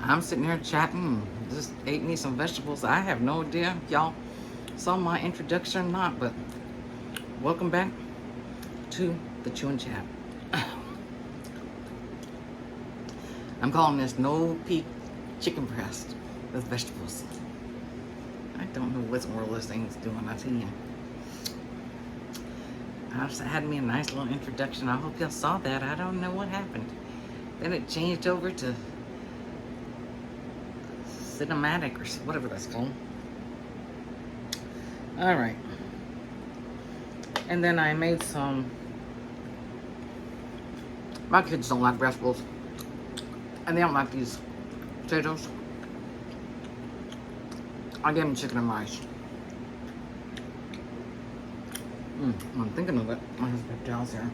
I'm sitting here chatting, just ate me some vegetables. I have no idea if y'all saw my introduction or not, but welcome back to the Chew&Chat. I'm calling this no peak chicken breast with vegetables. I don't know what world this thing's doing, I tell you. I just had me a nice little introduction. I hope y'all saw that. I don't know what happened. Then it changed over to cinematic or whatever that's called. All right. And then I made some. My kids don't like vegetables, and they don't like these potatoes. I gave them chicken and rice. I'm thinking of it. I have some towels here.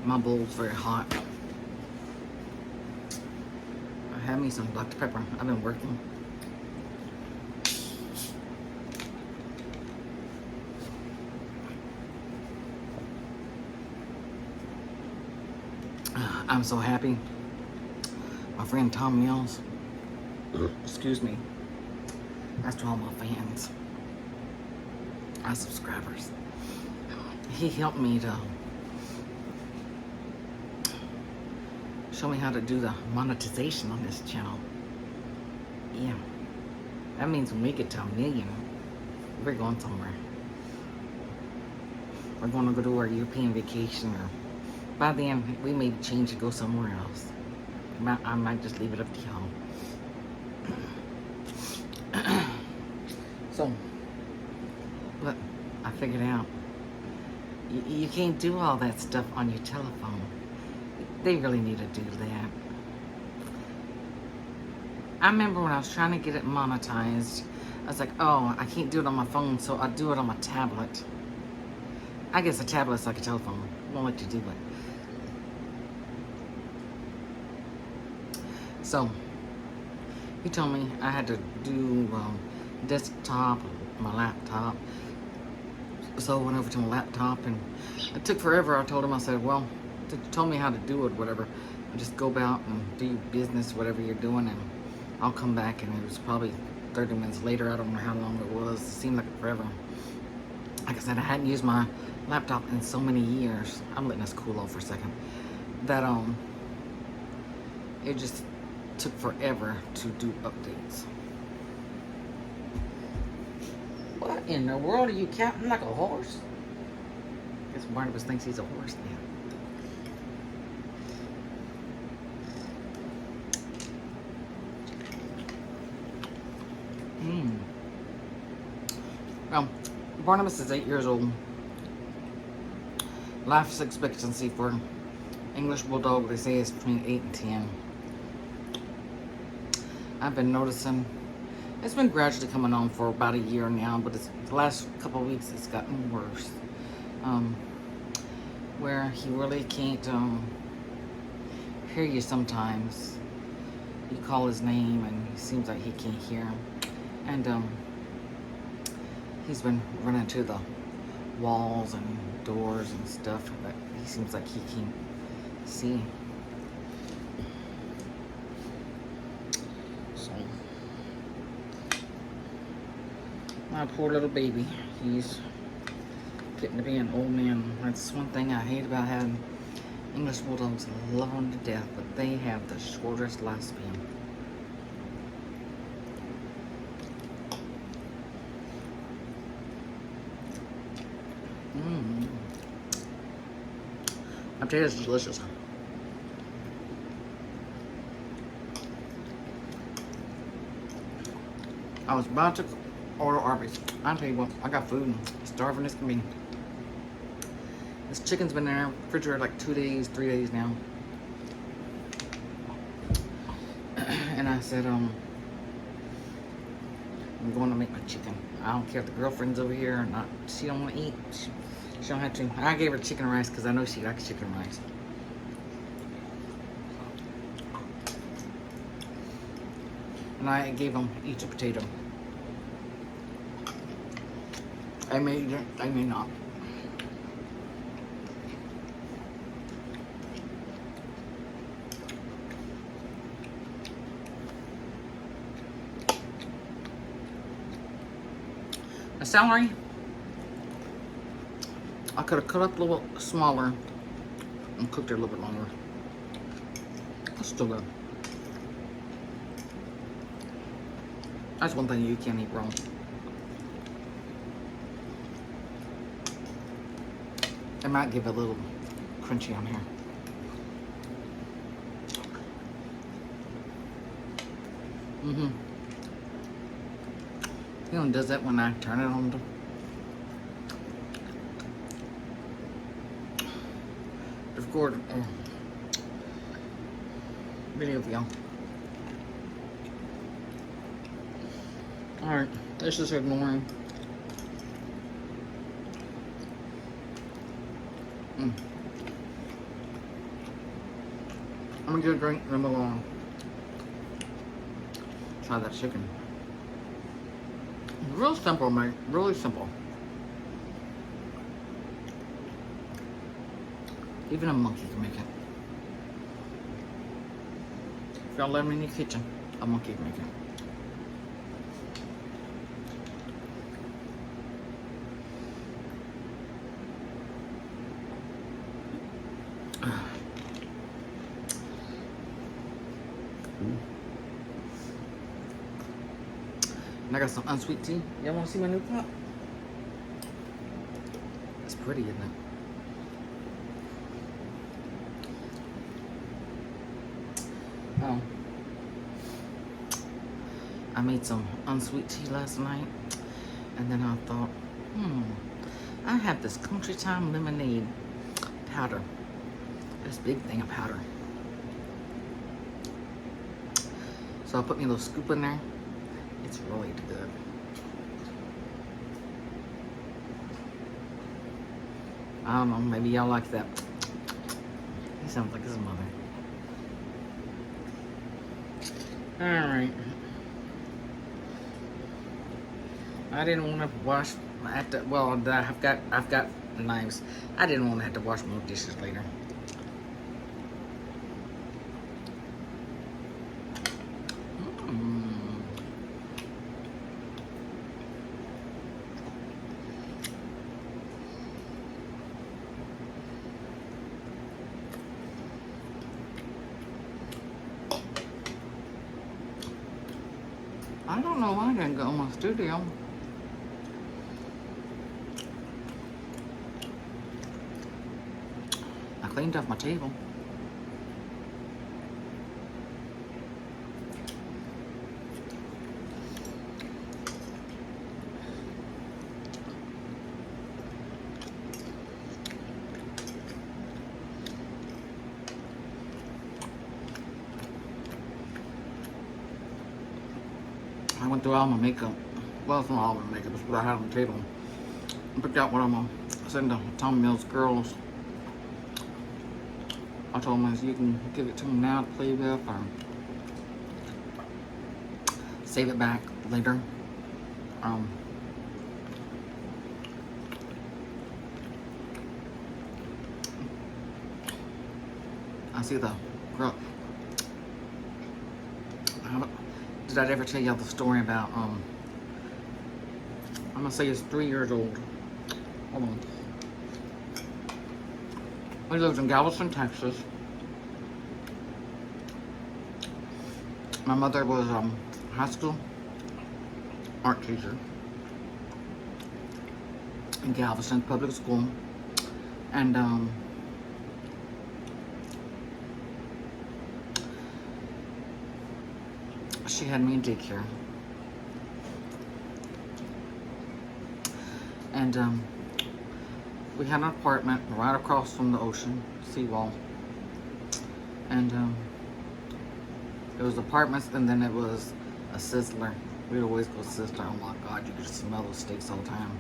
My bowl's very hot. I had me some black pepper. I've been working. I'm so happy. My friend Tom Mills, excuse me, that's to all my fans, my subscribers. He helped me to show me how to do the monetization on this channel. Yeah, that means when we get to 1 million, we're going somewhere. We're going to go to our European vacation, or by then we may change to go somewhere else. I might just leave it up to y'all. So, but I figured out you can't do all that stuff on your telephone. They really need to do that. I remember when I was trying to get it monetized, I was like, oh, I can't do it on my phone, so I'll do it on my tablet. I guess a tablet's like a telephone. It won't let you do it. So, he told me I had to do desktop, my laptop. So I went over to my laptop, and it took forever. I told him, I said, well, you told me how to do it, whatever. Just go about and do your business, whatever you're doing, and I'll come back. And it was probably 30 minutes later. I don't know how long it was. It seemed like forever. Like I said, I hadn't used my laptop in so many years. I'm letting this cool off for a second. That it just took forever to do updates. What in the world are you counting like a horse? I guess Barnabas thinks he's a horse now. Well, Barnabas is 8 years old. Life expectancy for English Bulldog, they say, is between 8 and 10. I've been noticing it's been gradually coming on for about a year now, but the last couple of weeks it's gotten worse. Where he really can't hear you sometimes. You call his name and he seems like he can't hear him. And he's been running to the walls and doors and stuff, but he seems like he can't see. So, my poor little baby, he's getting to be an old man. That's one thing I hate about having English Bulldogs. I love them to death, but they have the shortest lifespan. I tell you, it's delicious. I was about to order Arby's. I'll tell you what, I got food. Starving as can be. This chicken's been in our refrigerator like 2 days, 3 days now. And I said, I'm going to make my chicken. I don't care if the girlfriend's over here or not. She don't want to eat. She don't have to. I gave her chicken and rice because I know she likes chicken and rice. And I gave them each a potato. I may eat it, I may not. The celery, I could have cut up a little smaller and cooked it a little bit longer. It's still good. That's one thing you can't eat raw. It might give it a little crunchy on here. You know, it does that when I turn it on to record a video of y'all. Alright, let's just ignore him. I'm gonna get a drink and then we'll try that chicken. Real simple, mate. Really simple. Even a monkey can make it. If y'all let me in your kitchen, a monkey can make it. And I got some unsweet tea. Y'all want to see my new cup? It's pretty, isn't it? Oh. I made some unsweet tea last night. And then I thought, I have this Country Time lemonade powder. This big thing of powder. So I put me a little scoop in there. It's really good. I don't know, maybe y'all like that. He sounds like his mother. Alright. I didn't want to wash I've got knives. I didn't want to have to wash more dishes later. I don't know why I didn't go in my studio. I cleaned off my table. I went through all my makeup. Well, it's not all my makeup, it's what I had on the table. I picked out what I'm gonna send to Tommy Mills girls. I told them you can give it to them now to play with or save it back later. I see the girl. Did I ever tell y'all the story about, I'm gonna say it's 3 years old. Hold on. We lived in Galveston, Texas. My mother was a high school art teacher in Galveston public school. And, she had me in daycare. And we had an apartment right across from the ocean, seawall. And it was apartments, and then it was a Sizzler. We'd always go to Sizzler. Oh my God, you could just smell those steaks all the time.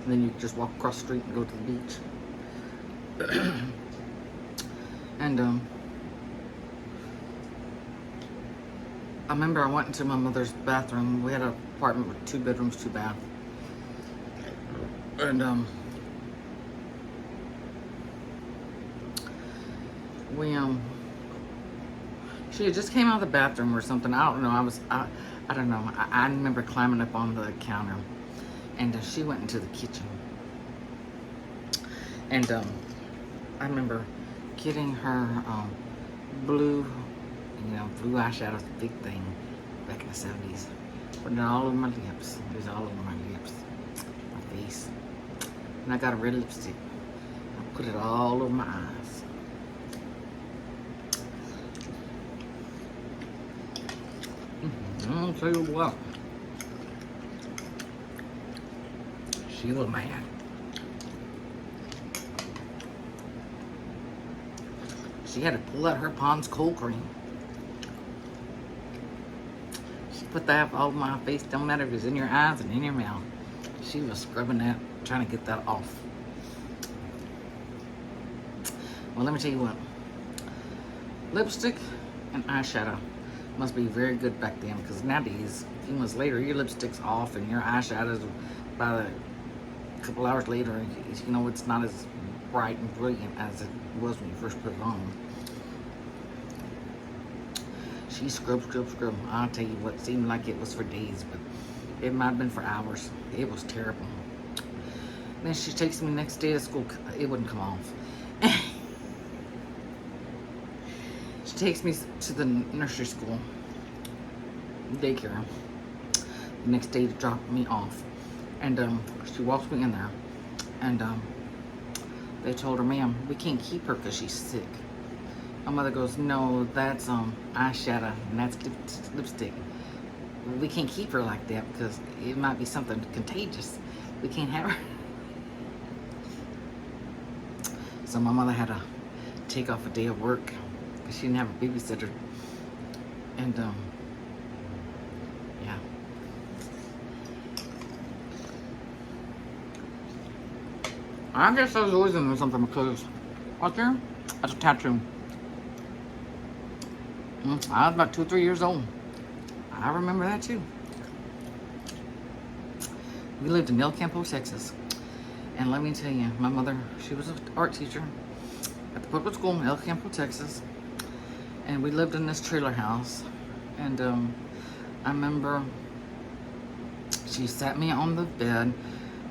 And then you could just walk across the street and go to the beach. And I remember I went into my mother's bathroom. We had an apartment with 2 bedrooms, 2 baths. And She had just came out of the bathroom or something. I don't know. I don't know. I remember climbing up on the counter, and she went into the kitchen. And I remember getting her blue, blue eyeshadow, big thing, back in the 70s. Putting it all over my lips. It was all over my lips, my face. And I got a red lipstick. I put it all over my eyes. I'll tell you what. She was mad. She had to pull out her Pond's cold cream. She put that all over my face. Don't matter if it's in your eyes and in your mouth. She was scrubbing that, trying to get that off. Well, let me tell you what. Lipstick and eyeshadow must be very good back then, because nowadays, a few months later, your lipstick's off and your eyeshadow's by a couple hours later, it's not as bright and brilliant as it was when you first put it on. She scrubbed. I'll tell you what, seemed like it was for days, but it might have been for hours. It was terrible. Then she takes me next day to school. It wouldn't come off. She takes me to the nursery school, daycare, the next day to drop me off. And she walks me in there, and they told her, ma'am, we can't keep her because she's sick. My mother goes, no, that's eyeshadow and that's lipstick. We can't keep her like that because it might be something contagious. We can't have her. So my mother had to take off a day of work because she didn't have a babysitter. And yeah. I guess I was always into something, because right there, that's a tattoo. I was about 2 or 3 years old. I remember that too. We lived in El Campo, Texas. And let me tell you, my mother, she was an art teacher at the public school in El Campo, Texas. And we lived in this trailer house. And I remember she sat me on the bed,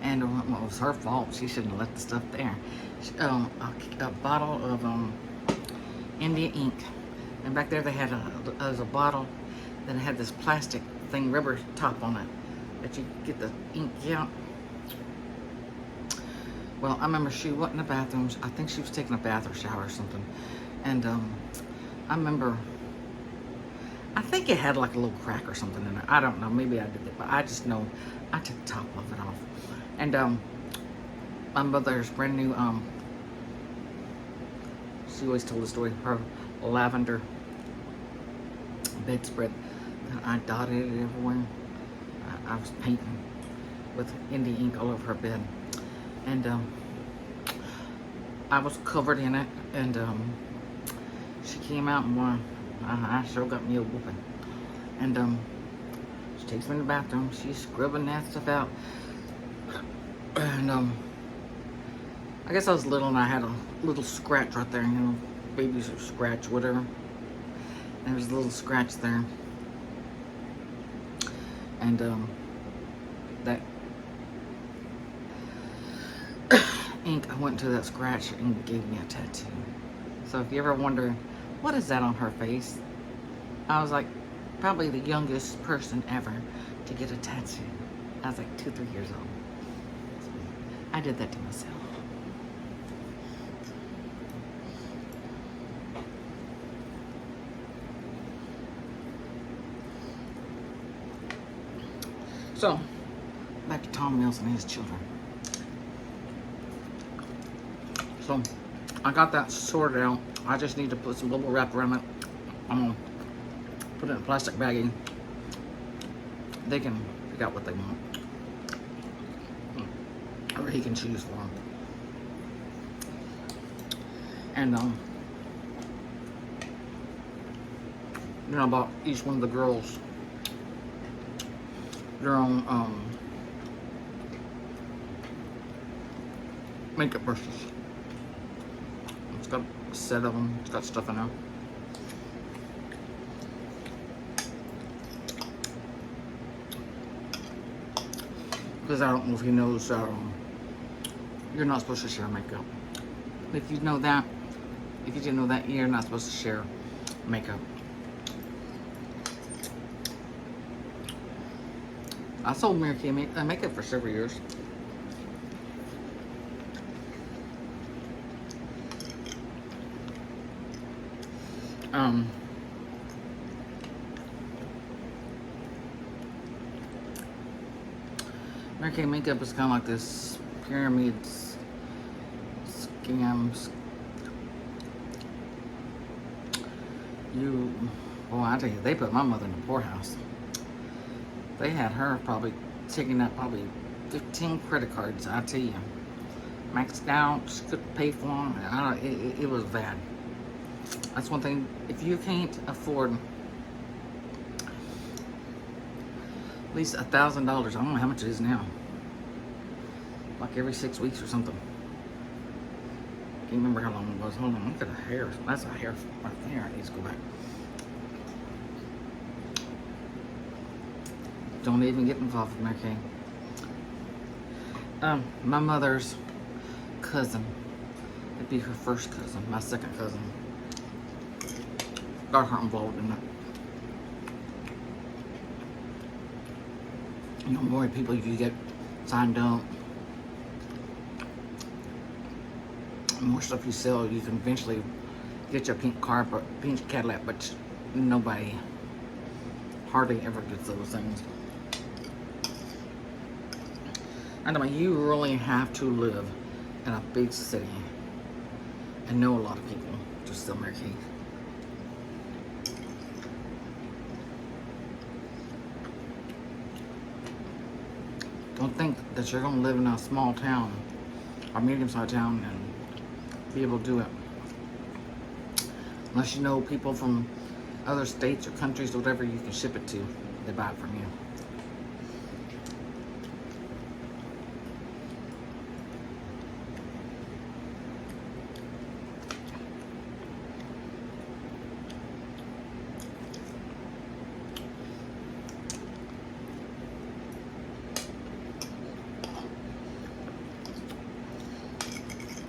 and it was her fault. She shouldn't have left the stuff there. A bottle of India ink. And back there they had a bottle that had this plastic thing, rubber top on it, that you get the ink out. Well, I remember she went in the bathroom. I think she was taking a bath or shower or something. And I remember, I think it had like a little crack or something in it. I don't know, maybe I did it, but I just know I took the top of it off. And my mother's brand new, she always told the story, her lavender bedspread. I dotted it everywhere. I was painting with India ink all over her bed. And I was covered in it. And she came out, and I sure got me a whooping. And she takes me in the bathroom. She's scrubbing that stuff out. And I guess I was little, and I had a little scratch right there, baby's scratch, whatever. And there was a little scratch there. And that ink, I went to that scratch and gave me a tattoo. So if you ever wonder, what is that on her face? I was like, probably the youngest person ever to get a tattoo. I was like 2, 3 years old. So I did that to myself. So, back to Tom Mills and his children. So, I got that sorted out. I just need to put some bubble wrap around it. I'm gonna put it in a plastic baggie. They can pick out what they want. Or he can choose for them. And, I bought each one of the girls their own makeup brushes. It's got a set of them. It's got stuff in there. Because I don't know if he knows you're not supposed to share makeup. If you know that, if you didn't know that, you're not supposed to share makeup. I sold Mary Kay makeup for several years. Mary Kay makeup is kind of like this pyramid scams. Well, I tell you, they put my mother in the poorhouse. They had her probably taking out probably 15 credit cards, I tell you. Maxed out, she couldn't pay for them. It was bad. That's one thing, if you can't afford at least $1,000, I don't know how much it is now. Like every 6 weeks or something. Can't remember how long it was. Hold on, look at the hair. That's a hair right there. It needs to go back. Don't even get involved with Mary Kay. My mother's cousin, it'd be her first cousin, my second cousin, got her involved in it. You know, more people you get signed up, more stuff you sell, you can eventually get your pink car, pink Cadillac, but nobody hardly ever gets those things. I mean, you really have to live in a big city and know a lot of people to sell Mary Kay. Don't think that you're going to live in a small town or medium-sized town and be able to do it. Unless you know people from other states or countries or whatever you can ship it to, they buy it from you.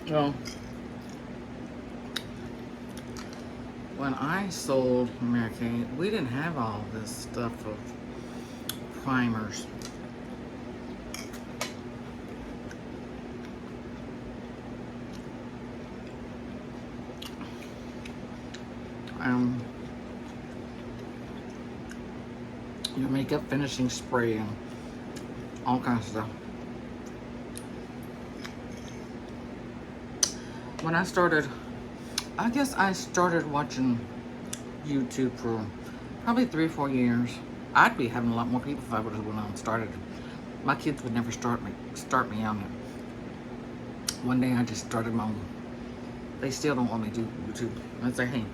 Well, when I sold Mary Kay, we didn't have all this stuff of primers. Your makeup finishing spray and all kinds of stuff. When I started, I guess I started watching YouTube for probably 3 or 4 years. I'd be having a lot more people if I would have went on and started. My kids would never start me on it. One day I just started my own. They still don't want me to do YouTube. I say, hey,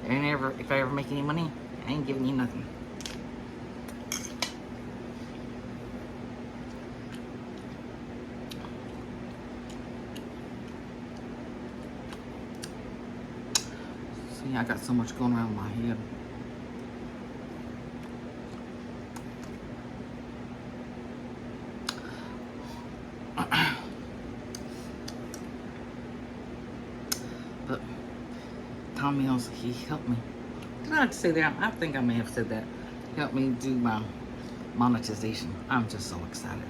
if I ever make any money, I ain't giving you nothing. See, I got so much going around my head. But Tom Mills, he helped me. Did I say that? I think I may have said that. Helped me do my monetization. I'm just so excited.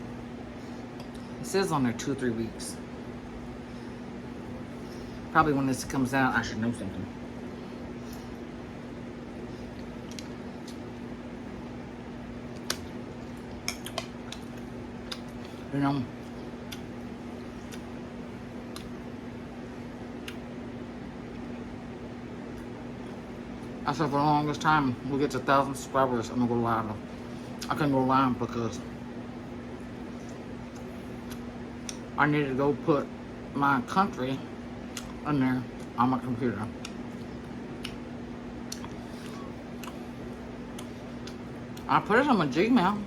It says on there 2 or 3 weeks. Probably when this comes out, I should know something. You know, I said for the longest time, we get to 1,000 subscribers, I'm gonna go live. I couldn't go live because I needed to go put my country in there on my computer. I put it on my Gmail.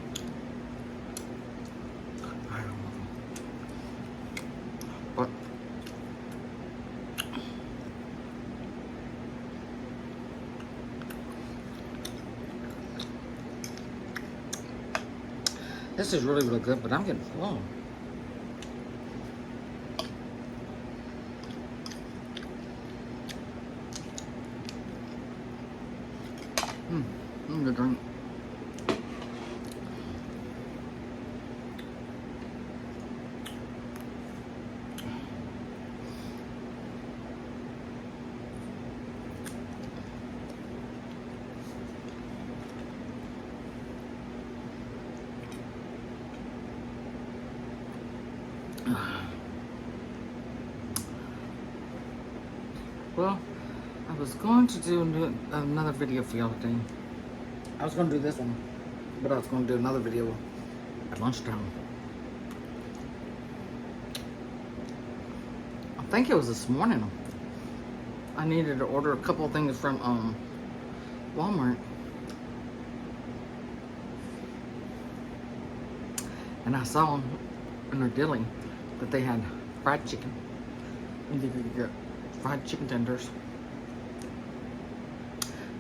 But This is really, really good, but I'm getting full. I'm gonna drink. Well, I was going to do another video for y'all today. I was going to do this one, but I was going to do another video at lunchtime. I think it was this morning. I needed to order a couple of things from Walmart. And I saw in their deli that they had fried chicken. And you could get fried chicken tenders.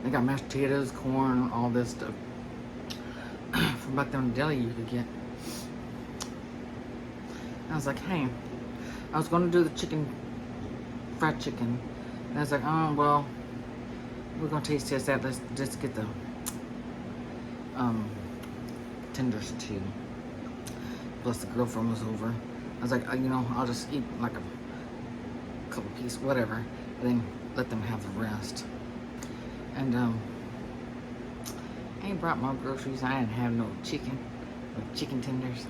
They got mashed potatoes, corn, all this stuff. From back there in the deli you could get. I was like, hey, I was going to do the fried chicken. And I was like, oh, well, we're going to taste test that. Let's just get the tenders too. Plus the girlfriend was over. I was like, you know, I'll just eat like a couple pieces, whatever, and then let them have the rest. And I ain't brought my groceries. I didn't have no chicken or chicken tenders.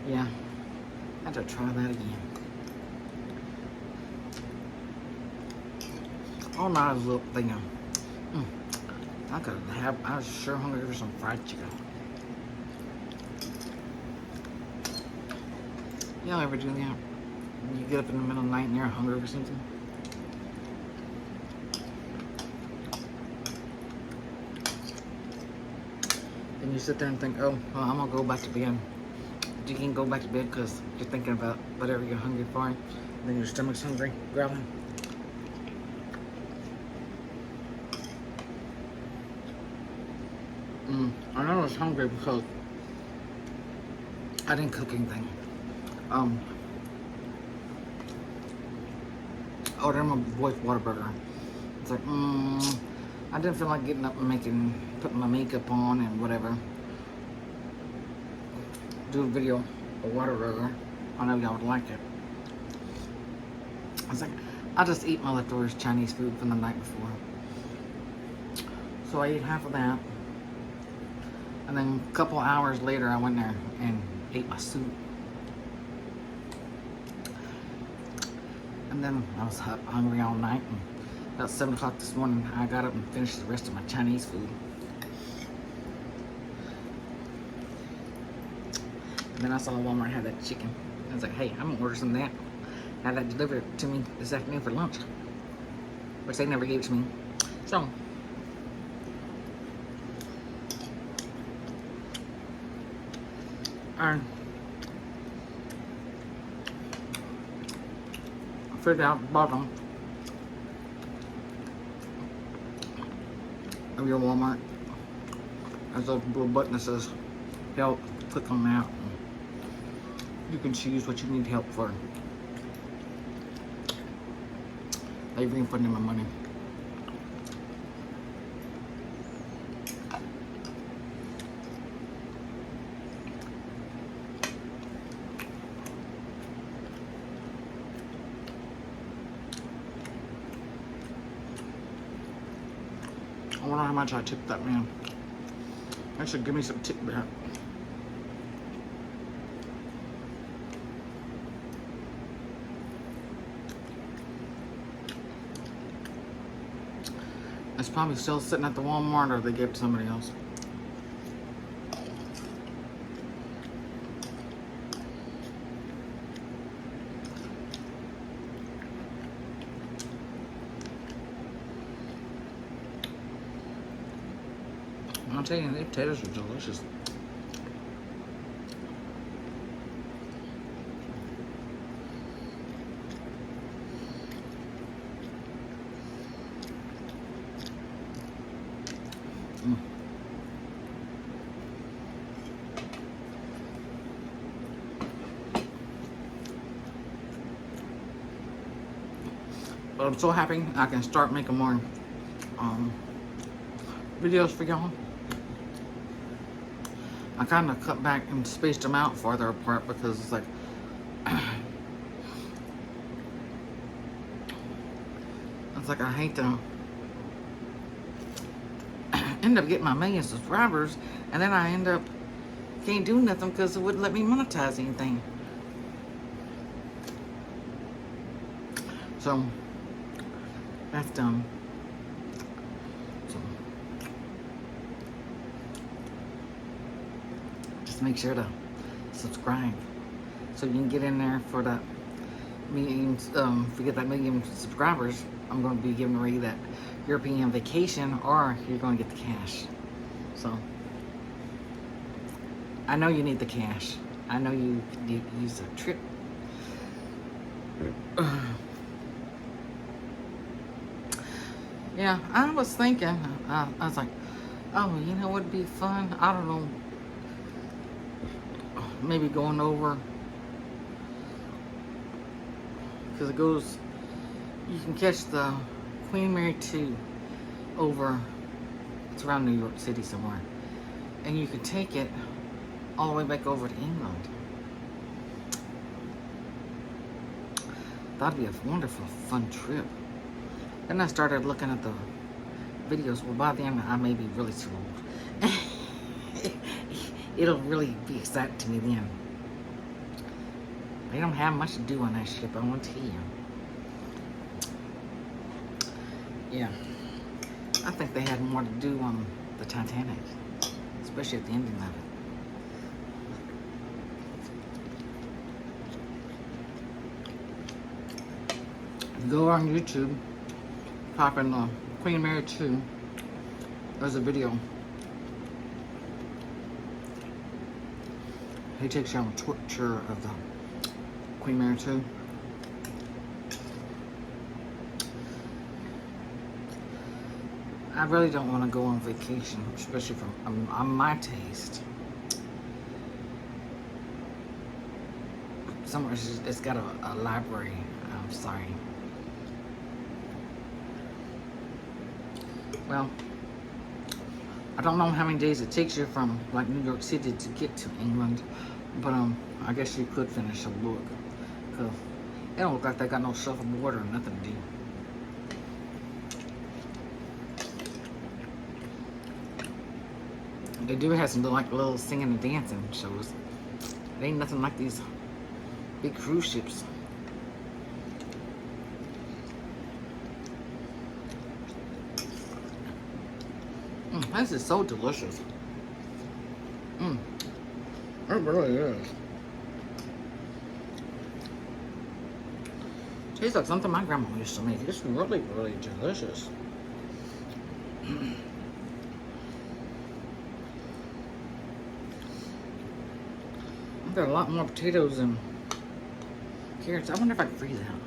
Yeah, I have to try that again. Oh, now this little thing of, I was sure hungry for some fried chicken. Y'all ever do that? You get up in the middle of the night and you're hungry for something? And you sit there and think, oh, well, I'm gonna go back to bed. But you can't go back to bed because you're thinking about whatever you're hungry for. And then your stomach's hungry, growling. I know I was hungry because I didn't cook anything. Ordered my boy's Whataburger. It's like, I didn't feel like getting up and putting my makeup on and whatever. Do a video of Whataburger. I know y'all would like it. I was like, I'll just eat my leftovers Chinese food from the night before. So I ate half of that. And then a couple hours later, I went there and ate my soup. And then I was hungry all night. And about 7 o'clock this morning, I got up and finished the rest of my Chinese food. And then I saw Walmart had that chicken. I was like, hey, I'm gonna order some of that. Have that delivered to me this afternoon for lunch. Which they never gave it to me. So, I figured out the bottom of your Walmart. There's a little button that says help. Click on that. You can choose what you need help for. They refunded my money. I wonder how much I tipped that man. Actually, give me some tip back. It's probably still sitting at the Walmart, or they gave it to somebody else. I'll tell you, the potatoes are delicious. I'm so happy I can start making more videos for y'all. I kind of cut back and spaced them out farther apart because it's like it's like I hate to end up getting my million subscribers and then I end up can't do nothing because it wouldn't let me monetize anything. So that's done. So just make sure to subscribe so you can get in there for that million. Forget that million subscribers. I'm going to be giving away that European vacation, or you're going to get the cash. So I know you need the cash. I know you could use a trip. Yeah, I was thinking, I was like, oh, you know what would be fun? I don't know, maybe going over, because it goes, you can catch the Queen Mary 2 over, it's around New York City somewhere, and you can take it all the way back over to England. That'd be a wonderful, fun trip. Then I started looking at the videos. Well, by then I may be really too old. It'll really be exciting to me then. They don't have much to do on that ship, I want to tell you. Yeah, I think they had more to do on the Titanic, especially at the ending of it. Go on YouTube, type in the Queen Mary 2. There's a video. He takes you on a tour of the Queen Mary 2. I really don't want to go on vacation, especially from on my taste. Somewhere it's got a library. I'm sorry. Well, I don't know how many days it takes you from like New York City to get to England, but I guess you could finish a look, cause it don't look like they got no shuffleboard or nothing to do. They do have some like little singing and dancing shows. It ain't nothing like these big cruise ships. This is so delicious. It really is. Tastes like something my grandma used to make. It's really, really delicious. I've got a lot more potatoes and carrots. I wonder if I can freeze out.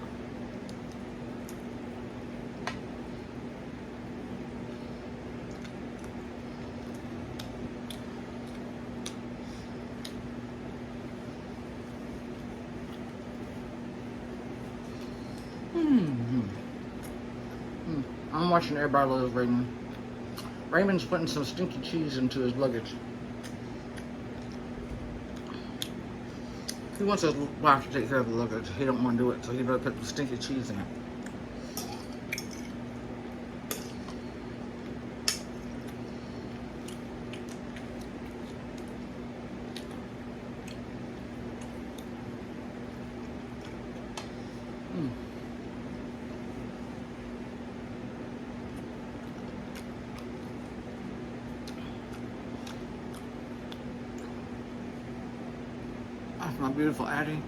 I'm watching Everybody Loves Raymond. Raymond's putting some stinky cheese into his luggage. He wants his wife to take care of the luggage. He don't want to do it, so he better put the stinky cheese in it. That's my beautiful Addie.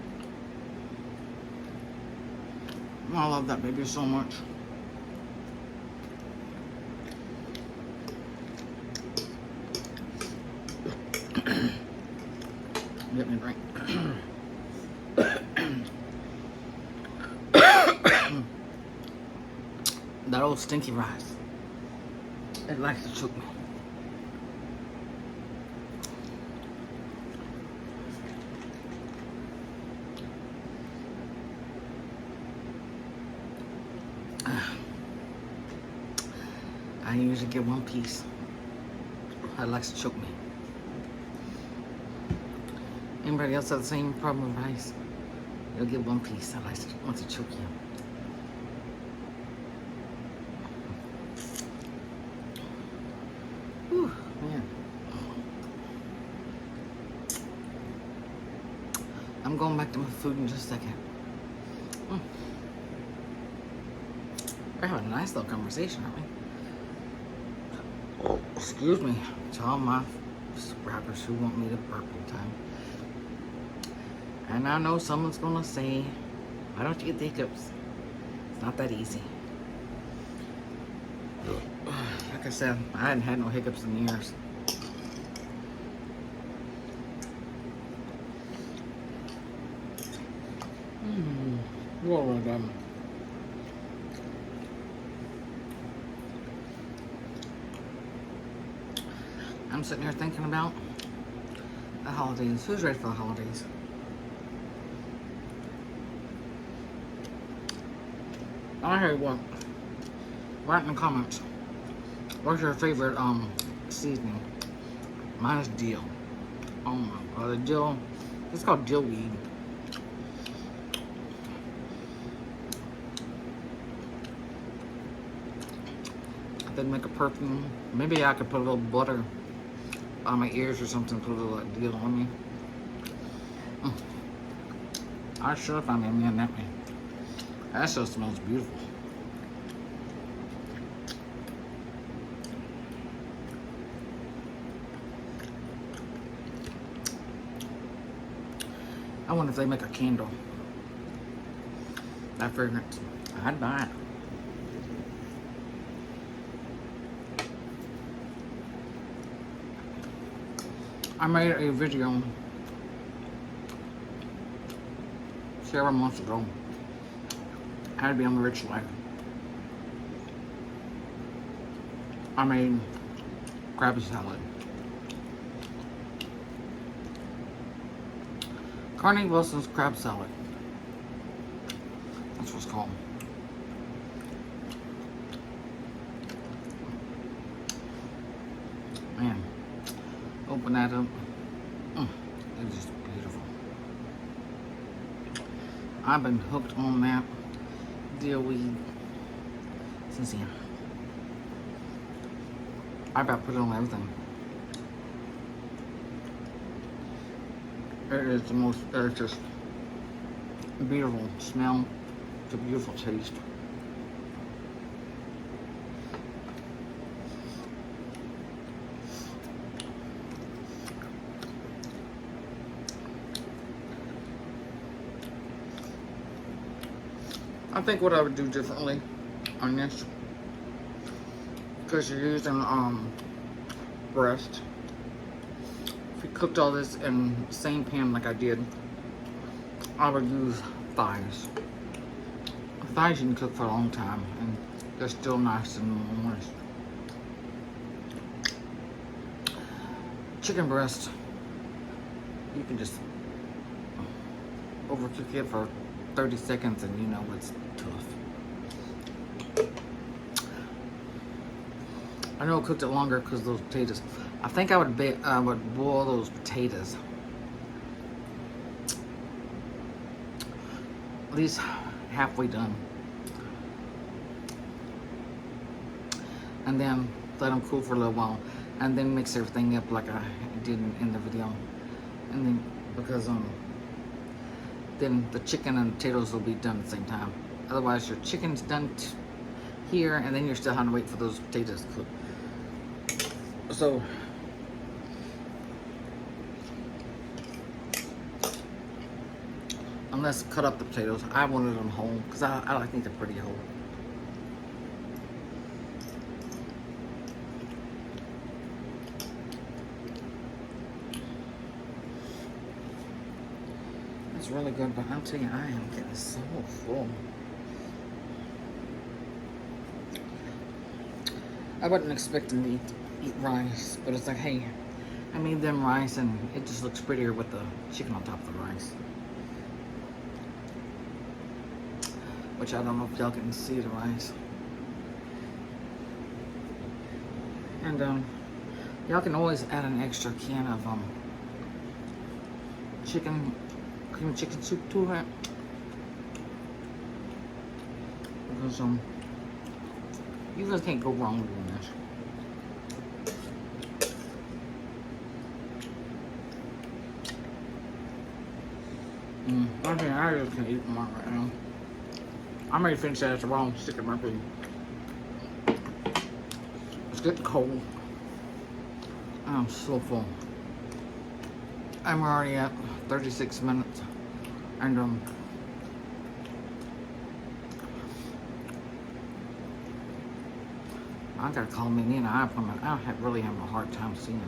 I love that baby so much. Get me a drink. That old stinky rice. It likes to choke me. I usually get one piece. It likes to choke me. Anybody else have the same problem with rice? You'll get one piece. I wants to choke you. Whew, man. I'm going back to my food in just a second. We're having a nice little conversation, aren't we? Oh, excuse me to all my subscribers who want me to burp in time. And I know someone's gonna say, why don't you get the hiccups? It's not that easy. Like I said, I hadn't had no hiccups in years. What was that? I'm sitting here thinking about the holidays. Who's ready for the holidays? I hear what. Write in the comments. What's your favorite seasoning? Mine is dill. Oh my god, the dill. It's called dill weed. I could make a perfume. Maybe I could put a little butter on my ears or something. Put a little dill on me. I sure if I'm in that way. That still smells beautiful. I wonder if they make a candle. That fragrance. I'd buy it. I made a video several months ago. How to be on the rich life. I made crabby salad. Carney Wilson's crab salad. That's what it's called. Man, open that up. It's just beautiful. I've been hooked on that dill weed since then. I about put it on everything. It is the most, it's just beautiful smell. It's a beautiful taste. I think what I would do differently on this, because you're using breast. If you cooked all this in the same pan like I did, I would use thighs. Thighs you can cook for a long time and they're still nice and moist. Chicken breast, you can just overcook it for 30 seconds and you know it's tough. I know I cooked it longer because those potatoes. I think I would boil those potatoes at least halfway done, and then let them cool for a little while, and then mix everything up like I did in the video, and then because then the chicken and potatoes will be done at the same time. Otherwise, your chicken's done here, and then you're still having to wait for those potatoes to cook. So, unless cut up the potatoes, I wanted them whole because I think they're pretty whole. It's really good, but I'll tell you, I am getting so full. I wasn't expecting to eat rice, but it's like, hey, I made them rice and it just looks prettier with the chicken on top of the rice. Which I don't know if y'all can see the rice. And y'all can always add an extra can of cream chicken soup to it. Because you guys can't go wrong doing this. I think I just can't eat more right now. I'm ready to finish that after all. Stick in my food. It's getting cold. I'm so full. I'm already at 36 minutes. And I gotta call me an eye appointment. I really having a hard time seeing.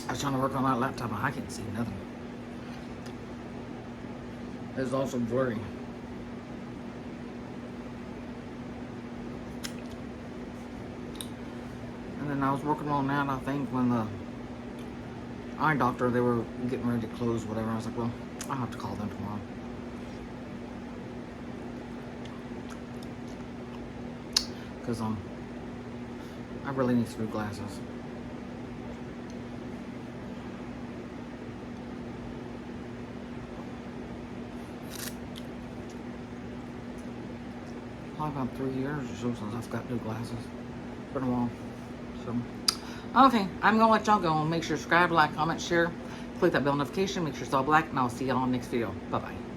I was trying to work on that laptop and I can't see nothing. It's also blurry. And then I was working on that, I think, when the eye doctor, they were getting ready to close, whatever. I was like, well, I'll have to call them tomorrow. Because I really need some new glasses. Probably about 3 years or so since I've got new glasses. Been a while. So, okay, I'm gonna let y'all go. Make sure to subscribe, like, comment, share, click that bell notification. Make sure it's all black, and I'll see y'all in the next video. Bye bye.